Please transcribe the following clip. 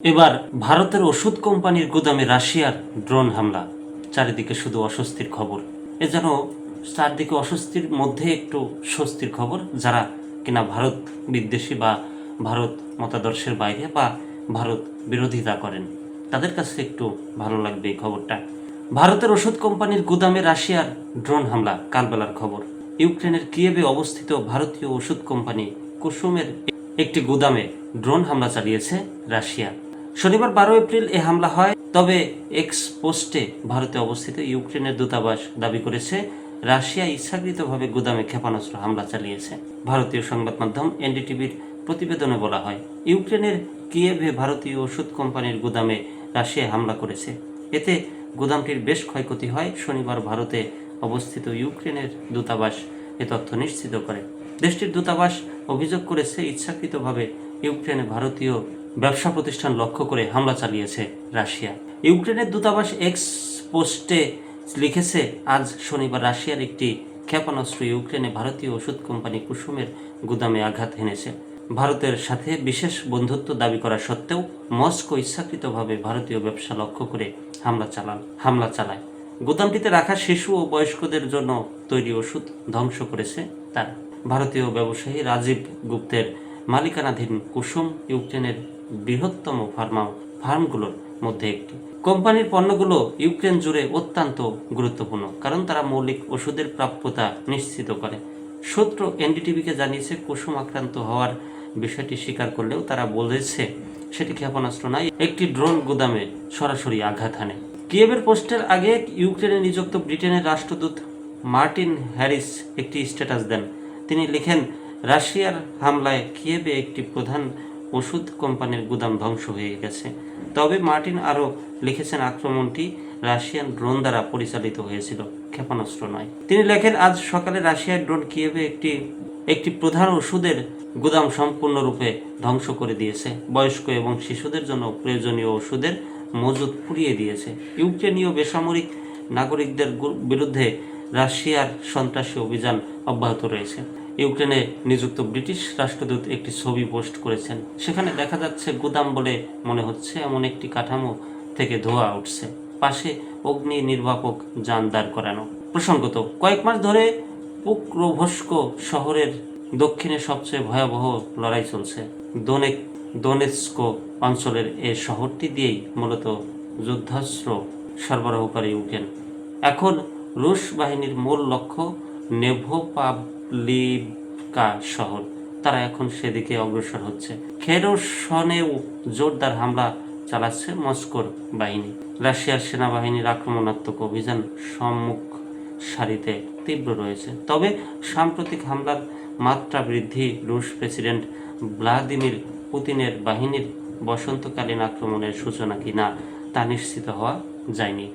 এবার ভারতের ওষুধ কোম্পানির গুদামে রাশিয়ার ড্রোন হামলা। চারিদিকে শুধু অস্বস্তির খবর। এ যেন চারদিকে অস্বস্তির মধ্যে একটু স্বস্তির খবর। যারা কিনা ভারত বিদ্বেষী বা ভারত মতাদর্শের বাইরে বা ভারত বিরোধিতা করেন, তাদের কাছে একটু ভালো লাগবে এই খবরটা। ভারতের ওষুধ কোম্পানির গুদামে রাশিয়ার ড্রোন হামলা। কালবেলার খবর। ইউক্রেনের কিয়েভে অবস্থিত ভারতীয় ওষুধ কোম্পানি কুসুমের একটি গুদামে ড্রোন হামলা চালিয়েছে রাশিয়া। শনিবার 12 এপ্রিল এ হামলা হয়। তবে এক্স পোস্টে ভারতে অবস্থিত ইউক্রেনের দূতাবাস দাবি করেছে রাশিয়া ইচ্ছাকৃতভাবে গুদামে ক্ষেপণাস্ত্র হামলা চালিয়েছে। ভারতীয় সংবাদ মাধ্যম এনডিটিভির প্রতিবেদনে বলা হয়, ইউক্রেনের কিয়েভে ভারতীয় ওষুধ কোম্পানির গুদামে রাশিয়া হামলা করেছে। এতে গুদামটির বেশ ক্ষয়ক্ষতি হয়। শনিবার ভারতে অবস্থিত ইউক্রেনের দূতাবাস এ তথ্য নিশ্চিত করে। দেশটির দূতাবাস অভিযোগ করেছে ইচ্ছাকৃতভাবে ইউক্রেনে ভারতীয় ব্যবসা প্রতিষ্ঠান লক্ষ্য করে হামলা চালিয়েছে রাশিয়া। ইউক্রেনের দূতাবাস এক্স পোস্টে লিখেছে, আজ শনিবার রাশিয়ার একটি ক্ষেপণাস্ত্র ইউক্রেনে ভারতীয় ওষুধ কোম্পানি কুসুমের গুদামে আঘাত হেনেছে। ভারতের সাথে বিশেষ বন্ধুত্ব দাবি করা সত্ত্বেও মস্কো ইচ্ছাকৃতভাবে ভারতীয় ব্যবসা লক্ষ্য করে হামলা চালায়। গুদামটিতে রাখা শিশু ও বয়স্কদের জন্য তৈরি ওষুধ ধ্বংস করেছে তারা। ভারতীয় ব্যবসায়ী রাজীব গুপ্তের মালিকানাধীন কুসুম ইউক্রেনের বৃহত্তম ফার্মগুলোর মধ্যে একটি। কোম্পানির পণ্যগুলো ইউক্রেন জুড়ে অত্যন্ত গুরুত্বপূর্ণ, কারণ তারা মৌলিক ওষুধের প্রাপ্যতা নিশ্চিত করে। সূত্র এনডিটিভিকে জানিয়েছে, কুসুম আক্রান্ত হওয়ার বিষয়টি স্বীকার করলেও তারা বলেছে সেটি ক্ষেপণাস্ত্র নয়, একটি ড্রোন গুদামে সরাসরি আঘাত হানে। কিয়েভের পোস্টের আগে ইউক্রেনে নিযুক্ত ব্রিটেনের রাষ্ট্রদূত মার্টিন হ্যারিস একটি স্ট্যাটাস দেন। তিনি লিখেন, রাশিয়ার হামলায় কিয়েভে একটি প্রধান ওষুধ কোম্পানির গুদাম ধ্বংস হয়ে গেছে। তবে মার্টিন আরও লিখেছেন, আক্রমণটি রাশিয়ান ড্রোন দ্বারা পরিচালিত হয়েছিল, ক্ষেপণাস্ত্র নয়। তিনি লেখেন, আজ সকালে রাশিয়ার ড্রোন কিয়েভে একটি প্রধান ওষুধের গুদাম সম্পূর্ণরূপে ধ্বংস করে দিয়েছে। বয়স্ক এবং শিশুদের জন্য প্রয়োজনীয় ওষুধের মজুদ পুড়িয়ে দিয়েছে। ইউক্রেনীয় বেসামরিক নাগরিকদের বিরুদ্ধে রাশিয়ার সন্ত্রাসী অভিযান অব্যাহত রয়েছে। ইউক্রেনে নিযুক্ত ব্রিটিশ রাষ্ট্রদূত একটি ছবি পোস্ট করেছেন। সেখানে দেখা যাচ্ছে গুদাম বলে মনে হচ্ছে এমন একটি কাঠামো থেকে ধোঁয়া উঠছে। পাশে অগ্নি নির্বাপক যান দাঁড় করানো। প্রসঙ্গত, কয়েক মাস ধরে পুক্রোভস্ক শহরের দক্ষিণে সবচেয়ে ভয়াবহ লড়াই চলছে। দোনেৎস্ক অঞ্চলের এই শহরটি দিয়েই মূলত যুদ্ধাস্ত্র সরবরাহকারী ইউক্রেন। এখন রুশ বাহিনীর মূল লক্ষ্য নেভোপাভলিভকা শহর। তারা এখন সেদিকে অগ্রসর হচ্ছে। খেরসনেও জোরদার হামলা চালাচ্ছে মস্কোর বাহিনী। রাশিয়ার সেনাবাহিনীর আক্রমণাত্মক অভিযান সম্মুখ সারিতে তীব্র রয়েছে। তবে সাম্প্রতিক হামলার মাত্রা বৃদ্ধি রুশ প্রেসিডেন্ট ভ্লাদিমির পুতিনের বাহিনীর বসন্তকালীন আক্রমণের সূচনা কিনা তা নিশ্চিত হওয়া যায়নি।